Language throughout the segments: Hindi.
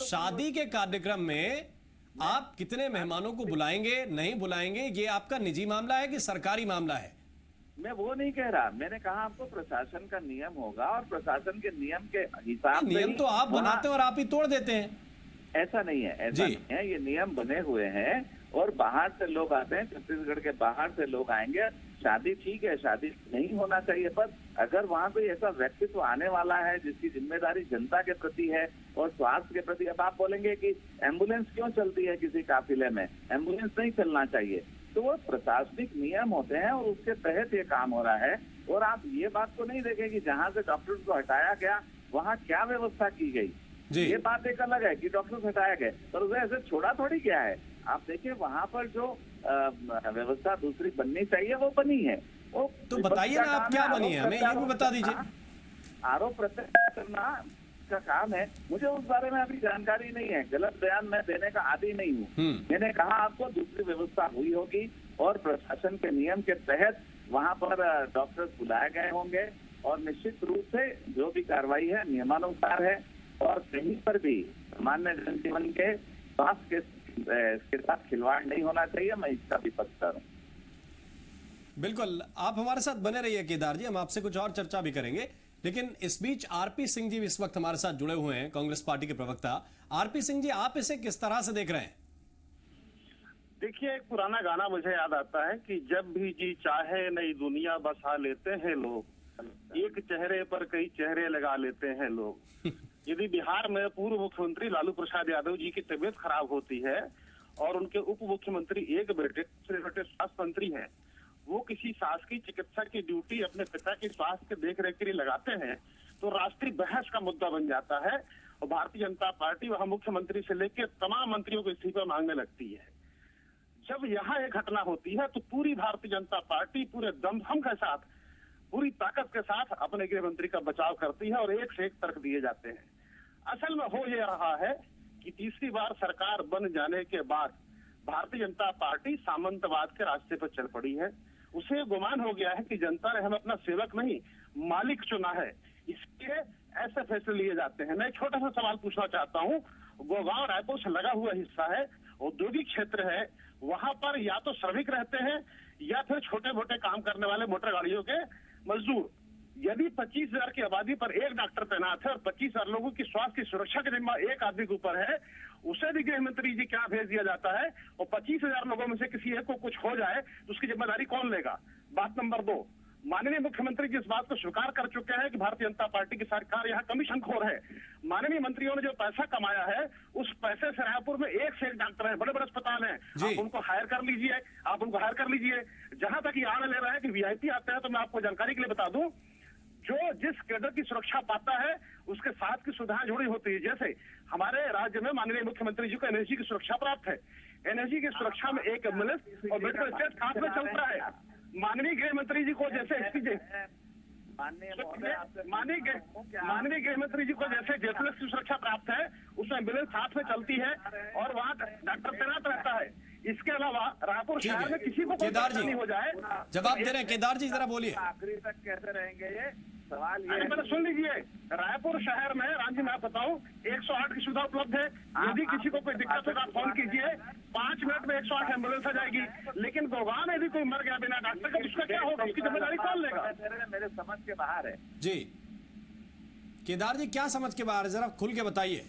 शादी के कार्यक्रम में आप कितने मेहमानों को बुलाएंगे, नहीं बुलाएंगे, ये आपका निजी मामला है कि सरकारी मामला है? मैं वो नहीं कह रहा, मैंने कहा आपको प्रशासन का नियम होगा और प्रशासन के नियम के हिसाब से नियम तो आप बनाते हैं और आप ही तोड़ देते हैं। ऐसा नहीं है, ऐसा नहीं है, ये नियम बने हुए हैं और बाहर से लोग आते हैं, छत्तीसगढ़ के बाहर से लोग आएंगे। शादी ठीक है, शादी नहीं होना चाहिए, पर अगर वहाँ कोई ऐसा व्यक्तित्व आने वाला है जिसकी जिम्मेदारी जनता के प्रति है और स्वास्थ्य के प्रति, अब आप बोलेंगे कि एम्बुलेंस क्यों चलती है किसी काफिले में, एम्बुलेंस नहीं चलना चाहिए, तो वो प्रशासनिक नियम होते हैं और उसके तहत ये काम हो रहा है। और आप ये बात को नहीं देखें कि जहाँ से डॉक्टर को हटाया गया वहाँ क्या व्यवस्था की गई, ये बात एक अलग है कि डॉक्टर हटाया गए, पर उसे ऐसे छोड़ा थोड़ी गया है। आप देखिए वहाँ पर जो व्यवस्था दूसरी बननी चाहिए वो बनी है। वो तो बताइए ना आप क्या बनी है, हमें ये भी बता दीजिए। आरोप प्रत्यारोप करना का काम है, मुझे उस बारे में अभी जानकारी नहीं है, गलत बयान मैं देने का आदी नहीं हूँ। मैंने कहा आपको दूसरी व्यवस्था हुई होगी और प्रशासन के नियम के तहत वहाँ पर डॉक्टर बुलाए गए होंगे और निश्चित रूप से जो भी कार्रवाई है नियमानुसार है और कहीं पर भी सामान्य जनजीवन के स्वास्थ्य के साथ खिलवाड़ नहीं होना चाहिए। मैं इसका भी पक्षधर हूँ। बिल्कुल, आप हमारे साथ बने रहिए केदार जी, हम आपसे कुछ और चर्चा भी करेंगे, लेकिन इस बीच आरपी सिंह जी इस वक्त हमारे साथ जुड़े हुए हैं, कांग्रेस पार्टी के प्रवक्ता। आरपी सिंह जी, आप इसे किस तरह से देख रहे हैं? देखिए, एक पुराना गाना मुझे याद आता है कि जब भी जी चाहे नई दुनिया बसा लेते हैं लोग, एक चेहरे पर कई चेहरे लगा लेते हैं लोग। यदि बिहार में पूर्व मुख्यमंत्री लालू प्रसाद यादव जी की तबीयत खराब होती है और उनके उप मुख्यमंत्री एक बेटे दूसरे बेटे स्वास्थ्य मंत्री हैं, वो किसी शासकीय चिकित्सक की ड्यूटी अपने पिता की स्वास्थ्य के देख रेख के लिए लगाते हैं, तो राष्ट्रीय बहस का मुद्दा बन जाता है और भारतीय जनता पार्टी वहां मुख्यमंत्री से लेकर तमाम मंत्रियों को इस्तीफा मांगने लगती है। जब यहाँ एक घटना होती है तो पूरी भारतीय जनता पार्टी पूरे दमखम के साथ, पूरी ताकत के साथ अपने गृह मंत्री का बचाव करती है और एक से एक तर्क दिए जाते हैं। असल में हो ये रहा है कि तीसरी बार सरकार बन जाने के बाद भारतीय जनता पार्टी सामंतवाद के रास्ते पर चल पड़ी है। उसे गुमान हो गया है कि जनता ने हमें अपना सेवक नहीं मालिक चुना है, इसलिए ऐसे फैसले लिए जाते हैं। मैं एक छोटा सा सवाल पूछना चाहता हूँ। गोगांव रायपुर से लगा हुआ हिस्सा है, औद्योगिक क्षेत्र है, वहां पर या तो श्रमिक रहते हैं या फिर छोटे मोटे काम करने वाले मोटर गाड़ियों के मजदूर। यदि 25,000 की आबादी पर एक डॉक्टर तैनात है और 25,000 लोगों की स्वास्थ्य की सुरक्षा का जिम्मा एक आदमी के ऊपर है, उसे भी गृह मंत्री जी क्या भेज दिया जाता है और 25,000 लोगों में से किसी एक को कुछ हो जाए तो उसकी जिम्मेदारी कौन लेगा? बात नंबर 2, माननीय मुख्यमंत्री जी इस बात को स्वीकार कर चुके हैं कि भारतीय जनता पार्टी की सरकार यहाँ कमीशन खोर है। माननीय मंत्रियों ने जो पैसा कमाया है उस पैसे से रायपुर में एक से एक डॉक्टर है, बड़े बड़े अस्पताल हैं, आप उनको हायर कर लीजिए, आप उनको हायर कर लीजिए। जहां तक ये आने ले रहा है कि वीआईपी आते हैं, तो मैं आपको जानकारी के लिए बता दूं, जो जिस कैडर की सुरक्षा पाता है उसके साथ की सुविधाएं जुड़ी होती है। जैसे हमारे राज्य में माननीय मुख्यमंत्री जी को एनएसजी की सुरक्षा प्राप्त है, एनएसजी की सुरक्षा में एक एम्बुलेंस और मेडिकल स्टेट साथ में चलता है। माननीय गृह मंत्री जी को जैसे माननीय गृह मंत्री जी को जैसे जेपीएस की सुरक्षा प्राप्त है, उसमें एम्बुलेंस साथ में चलती है और वहाँ डॉक्टर तैनात रहता है। इसके अलावा रायपुर शहर में किसी को केदार जी हो जाए, जवाब दे रहे हैं। केदार जी जरा बोलिए, आखिरी तक कैसे रहेंगे ये सवाल ये पहले सुन लीजिए। रायपुर शहर में राज्य में आप बताऊं 108 की सुविधा उपलब्ध है। यदि किसी को कोई दिक्कत होगा आप फोन कीजिए, 5 मिनट में 108 एम्बुलेंस आ जाएगी। लेकिन गोगांव में यदि कोई मर गया बिना डॉक्टर का, उसका क्या होगा? उसकी जिम्मेदारी कौन लेगा? मेरे समझ के बाहर है जी। केदार जी क्या समझ के बाहर है, जरा खुल के बताइए।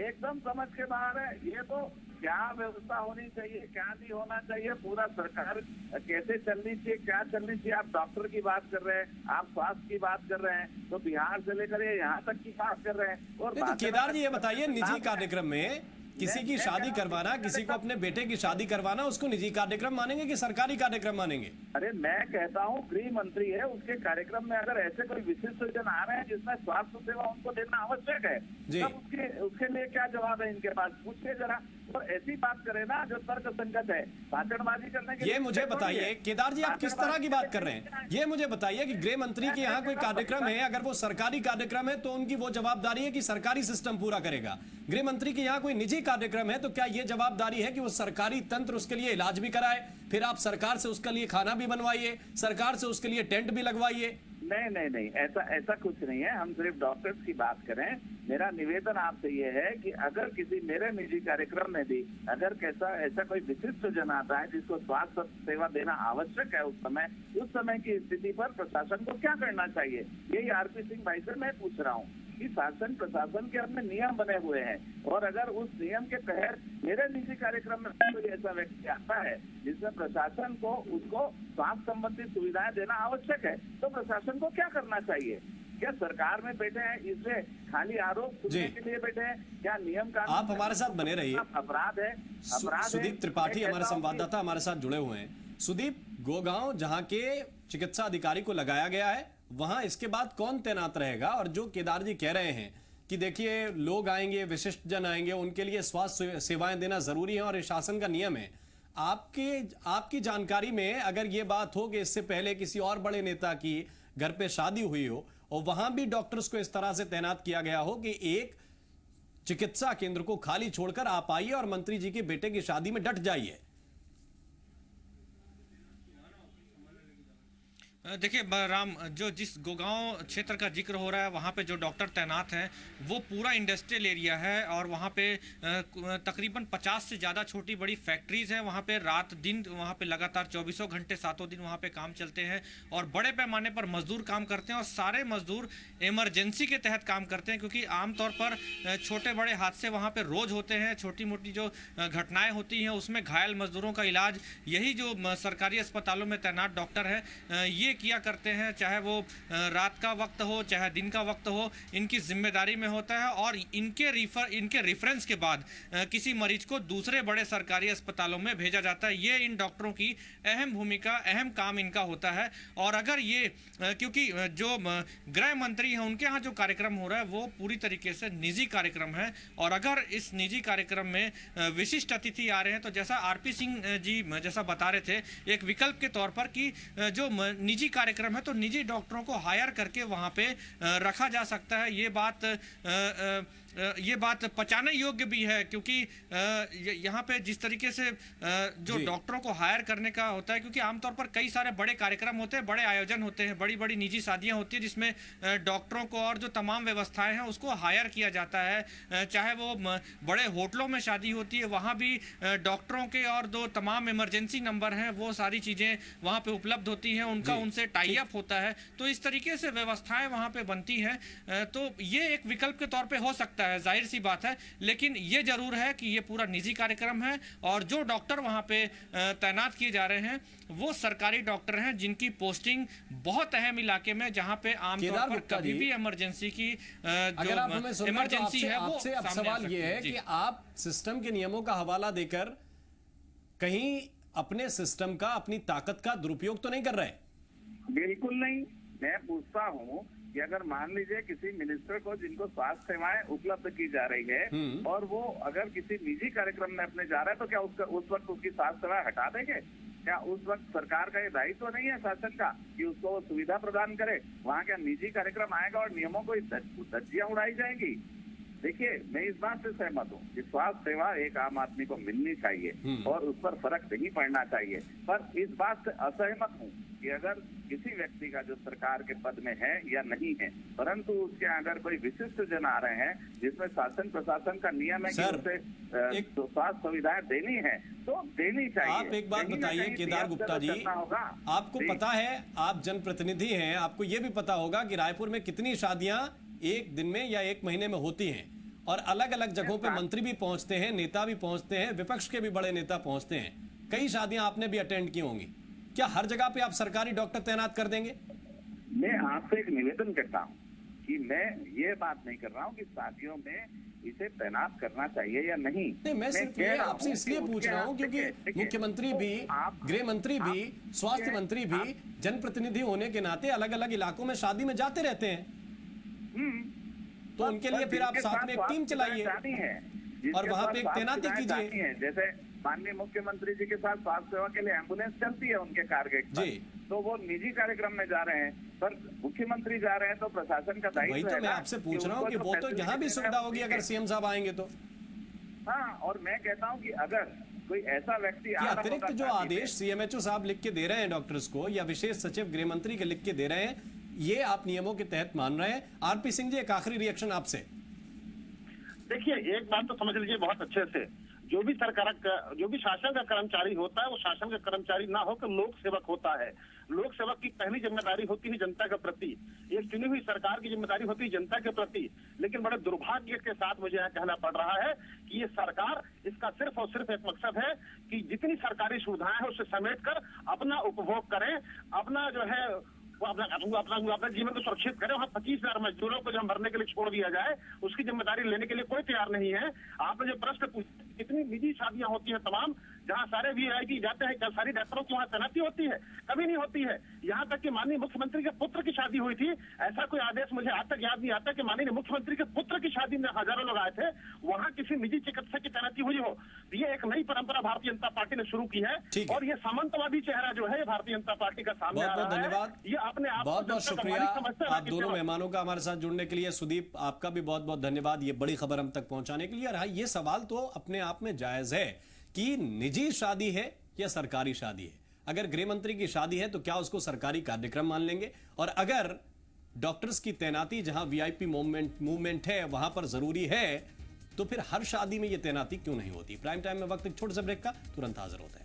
एकदम समझ के बाहर है। ये तो क्या व्यवस्था होनी चाहिए, क्या नहीं होना चाहिए, पूरा सरकार कैसे चलनी चाहिए, क्या चलनी चाहिए। आप डॉक्टर की बात कर रहे हैं, आप स्वास्थ्य की बात कर रहे हैं, तो बिहार से लेकर यहाँ तक की बात कर रहे हैं। और तो केदार जी ये बताइए, निजी कार्यक्रम में किसी की शादी करवाना, किसी को अपने बेटे की शादी करवाना, उसको निजी कार्यक्रम मानेंगे कि सरकारी कार्यक्रम मानेंगे? अरे मैं कहता हूँ गृह मंत्री है, उसके कार्यक्रम में अगर ऐसे कोई विशिष्ट योजना आ रहे हैं जिसमें स्वास्थ्य सेवा उनको देना आवश्यक है, तब उसके लिए क्या जवाब है इनके पास? पूछिए जरा। और ऐसी बात करें ना जो तर्क संगत है, भाषणबाजी करने के ये मुझे बताइए केदार जी, आप किस तरह की बात कर रहे हैं? ये मुझे बताइए कि गृह मंत्री के यहाँ कोई कार्यक्रम है, अगर वो सरकारी कार्यक्रम है तो उनकी वो जवाबदारी है कि सरकारी सिस्टम पूरा करेगा। गृह मंत्री के यहाँ कोई निजी कार्यक्रम है तो क्या ये जवाबदारी है कि वो सरकारी तंत्र उसके लिए इलाज भी कराए, फिर आप सरकार से उसके लिए खाना भी बनवाइए, सरकार से उसके लिए टेंट भी लगवाइए? नहीं नहीं नहीं, ऐसा ऐसा कुछ नहीं है। हम सिर्फ डॉक्टर्स की बात करें। मेरा निवेदन आपसे ये है कि अगर किसी मेरे निजी कार्यक्रम में भी अगर ऐसा कोई विशिष्ट जन आता है जिसको स्वास्थ्य सेवा देना आवश्यक है, उस समय की स्थिति पर प्रशासन को क्या करना चाहिए, यही आरपी सिंह भाई से मैं पूछ रहा हूँ कि शासन प्रशासन के अपने नियम बने हुए हैं, और अगर उस नियम के तहत मेरे निजी कार्यक्रम में कोई ऐसा व्यक्ति आता है जिसमें प्रशासन को उसको स्वास्थ्य संबंधी सुविधाएं देना आवश्यक है, तो प्रशासन को क्या करना चाहिए? क्या सरकार में बैठे हैं इसलिए खाली आरोप सुनने के लिए बैठे हैं? क्या नियम कानून आप हमारे साथ बने रहिए। अपराध है? सुदीप त्रिपाठी हमारे संवाददाता हमारे साथ जुड़े हुए हैं। सुदीप, गोगांव जहां के चिकित्सा अधिकारी को लगाया गया है, वहां इसके बाद कौन तैनात रहेगा? और जो केदार जी कह रहे हैं कि देखिए लोग आएंगे, विशिष्ट जन आएंगे, उनके लिए स्वास्थ्य सेवाएं देना जरूरी है और ये शासन का नियम है। आपकी जानकारी में अगर ये बात हो कि इससे पहले किसी और बड़े नेता की घर पे शादी हुई हो और वहां भी डॉक्टर्स को इस तरह से तैनात किया गया हो कि एक चिकित्सा केंद्र को खाली छोड़कर आप आइए और मंत्री जी के बेटे की शादी में डट जाइए। देखिए राम, जो जिस गोगांव क्षेत्र का जिक्र हो रहा है वहाँ पे जो डॉक्टर तैनात हैं वो पूरा इंडस्ट्रियल एरिया है और वहाँ पे तकरीबन 50 से ज़्यादा छोटी बड़ी फैक्ट्रीज़ हैं। वहाँ पे रात दिन वहाँ पे लगातार 24 घंटे 7 दिन वहाँ पे काम चलते हैं और बड़े पैमाने पर मजदूर काम करते हैं और सारे मजदूर इमरजेंसी के तहत काम करते हैं, क्योंकि आमतौर पर छोटे बड़े हादसे वहाँ पर रोज़ होते हैं। छोटी मोटी जो घटनाएँ होती हैं उसमें घायल मजदूरों का इलाज यही जो सरकारी अस्पतालों में तैनात डॉक्टर हैं ये किया करते हैं, चाहे वो रात का वक्त हो चाहे दिन का वक्त हो, इनकी जिम्मेदारी में होता है। और इनके रेफरेंस के बाद किसी मरीज को दूसरे बड़े सरकारी अस्पतालों में भेजा जाता है। ये इन डॉक्टरों की अहम भूमिका, अहम काम इनका होता है। और अगर ये क्योंकि जो गृह मंत्री हैं उनके यहाँ जो कार्यक्रम हो रहा है वो पूरी तरीके से निजी कार्यक्रम है, और अगर इस निजी कार्यक्रम में विशिष्ट अतिथि आ रहे हैं तो जैसा आरपी सिंह जी जैसा बता रहे थे, एक विकल्प के तौर पर कि जो निजी कार्यक्रम है तो निजी डॉक्टरों को हायर करके वहां पे रखा जा सकता है। ये बात पचाने योग्य भी है, क्योंकि यहाँ पे जिस तरीके से जो डॉक्टरों को हायर करने का होता है, क्योंकि आमतौर पर कई सारे बड़े कार्यक्रम होते हैं, बड़े आयोजन होते हैं, बड़ी बड़ी निजी शादियाँ होती हैं जिसमें डॉक्टरों को और जो तमाम व्यवस्थाएं हैं उसको हायर किया जाता है। चाहे वो बड़े होटलों में शादी होती है वहाँ भी डॉक्टरों के और जो तमाम इमरजेंसी नंबर हैं वो सारी चीज़ें वहाँ पर उपलब्ध होती हैं, उनका उनसे टाई अप होता है। तो इस तरीके से व्यवस्थाएं वहाँ पर बनती हैं, तो ये एक विकल्प के तौर पर हो सकता है, जाहिर सी बात है। लेकिन ये जरूर है कि ये पूरा निजी कार्यक्रम है और जो डॉक्टर वहां पे तैनात किए जा रहे हैं वो सरकारी डॉक्टर हैं जिनकी पोस्टिंग बहुत अहम इलाके में, जहां पे आमतौर पर कभी भी इमरजेंसी की जो इमरजेंसी है वो अब सवाल ये है कि आप सिस्टम के नियमों का हवाला देकर कहीं अपने सिस्टम का, अपनी ताकत का दुरुपयोग तो नहीं कर रहे? बिल्कुल नहीं। मैं पूछता हूँ कि अगर मान लीजिए किसी मिनिस्टर को जिनको स्वास्थ्य सेवाएं उपलब्ध की जा रही है और वो अगर किसी निजी कार्यक्रम में अपने जा रहा है तो क्या उस वक्त उसकी स्वास्थ्य सेवाएं हटा देंगे? क्या उस वक्त सरकार का ये दायित्व नहीं है शासन का कि उसको वो सुविधा प्रदान करे? वहाँ क्या निजी कार्यक्रम आएगा और नियमों को धज्जियां उड़ाई जाएंगी? देखिए, मैं इस बात से सहमत हूँ कि स्वास्थ्य सेवा एक आम आदमी को मिलनी चाहिए और उस पर फर्क नहीं पड़ना चाहिए, पर इस बात से असहमत हूँ कि अगर किसी व्यक्ति का जो सरकार के पद में है या नहीं है, परंतु उसके अगर कोई विशिष्ट जन आ रहे हैं जिसमें शासन प्रशासन का नियम है कि उसे स्वास्थ्य सुविधाएं देनी है तो देनी चाहिए। आप एक बात बताइए केदार गुप्ता जी, आपको पता है, आप जनप्रतिनिधि हैं, आपको ये भी पता होगा कि रायपुर में कितनी शादियां एक दिन में या एक महीने में होती हैं और अलग अलग जगहों पे मंत्री भी पहुंचते हैं, नेता भी पहुंचते हैं, विपक्ष के भी बड़े नेता पहुंचते हैं। कई शादियां आपने भी अटेंड की होंगी। क्या हर जगह पे आप सरकारी डॉक्टर तैनात कर देंगे? मैं आपसे एक निवेदन करता हूं कि मैं ये बात नहीं कर रहा हूं कि शादियों में इसे तैनात करना चाहिए या नहीं। मैं सिर्फ ये आपसे इसलिए पूछ रहा हूं क्योंकि मुख्यमंत्री भी, गृह मंत्री भी, स्वास्थ्य मंत्री भी जनप्रतिनिधि होने के नाते अलग अलग इलाकों में शादी में जाते रहते हैं, तो उनके लिए फिर आप साथ में एक टीम चलाइए और वहां पे एक तैनाती कीजिए। जैसे माननीय मुख्यमंत्री जी के साथ स्वास्थ्य सेवा के लिए एम्बुलेंस चलती है उनके टारगेट पर, तो वो निजी कार्यक्रम में जा रहे हैं, पर मुख्यमंत्री जा रहे हैं तो प्रशासन का दायित्व है। वही तो मैं आपसे पूछ रहा हूँ कि वो तो यहाँ भी सुविधा होगी अगर सीएम साहब आएंगे तो। हाँ, और मैं कहता हूँ कि अगर कोई ऐसा व्यक्ति अतिरिक्त जो आदेश सीएमएचओ साहब लिख के दे रहे हैं डॉक्टर्स को या विशेष सचिव गृह मंत्री के लिख के दे रहे हैं, ये आप नियमों के तहत मान रहे हैं। आरपी सिंह जी, एक आखिरी रिएक्शन आपसे। देखिए, एक बात तो समझ लीजिए बहुत अच्छे से, जो भी शासन का कर्मचारी होता है वो शासन का कर्मचारी ना होकर लोक सेवक होता है। लोक सेवक की पहली जिम्मेदारी होती है जनता के प्रति, एक चुनी हुई सरकार की जिम्मेदारी होती है जनता के प्रति। लेकिन बड़े दुर्भाग्य के साथ मुझे यह कहना पड़ रहा है कि ये सरकार, इसका सिर्फ और सिर्फ एक मकसद है कि जितनी सरकारी सुविधाएं हैं उसे समेट कर अपना उपभोग करें, अपना जो है वो अपना जीवन को सुरक्षित करें। वहाँ 25,000 मजदूरों को जब मरने के लिए छोड़ दिया जाए, उसकी जिम्मेदारी लेने के लिए कोई तैयार नहीं है। आपने जो प्रश्न पूछा, कितनी निजी शादियां होती हैं तमाम, जहाँ सारे वीआईपी जाते हैं, क्या सारी डॉक्टरों की वहाँ तैनाती होती है? कभी नहीं होती है। यहाँ तक कि माननीय मुख्यमंत्री के पुत्र की शादी हुई थी, ऐसा कोई आदेश मुझे आज तक याद नहीं आता कि माननीय मुख्यमंत्री के पुत्र की शादी में हजारों लोग आए थे, वहाँ किसी निजी चिकित्सक की तैनाती हुई हो। ये एक नई परंपरा भारतीय जनता पार्टी ने शुरू की है और ये सामंतवादी चेहरा जो है भारतीय जनता पार्टी का सामने आ रहा है। धन्यवाद, ये अपने आप बहुत बहुत शुक्रिया आप दोनों मेहमानों का हमारे साथ जुड़ने के लिए। सुदीप, आपका भी बहुत बहुत धन्यवाद ये बड़ी खबर हम तक पहुंचाने के लिए। और हाँ, ये सवाल तो अपने आप में जायज है कि निजी शादी है या सरकारी शादी है। अगर गृह मंत्री की शादी है तो क्या उसको सरकारी कार्यक्रम मान लेंगे? और अगर डॉक्टर्स की तैनाती जहां वीआईपी मूवमेंट है वहां पर जरूरी है, तो फिर हर शादी में यह तैनाती क्यों नहीं होती? प्राइम टाइम में वक्त एक छोटे से ब्रेक का, तुरंत हाजिर होते हैं।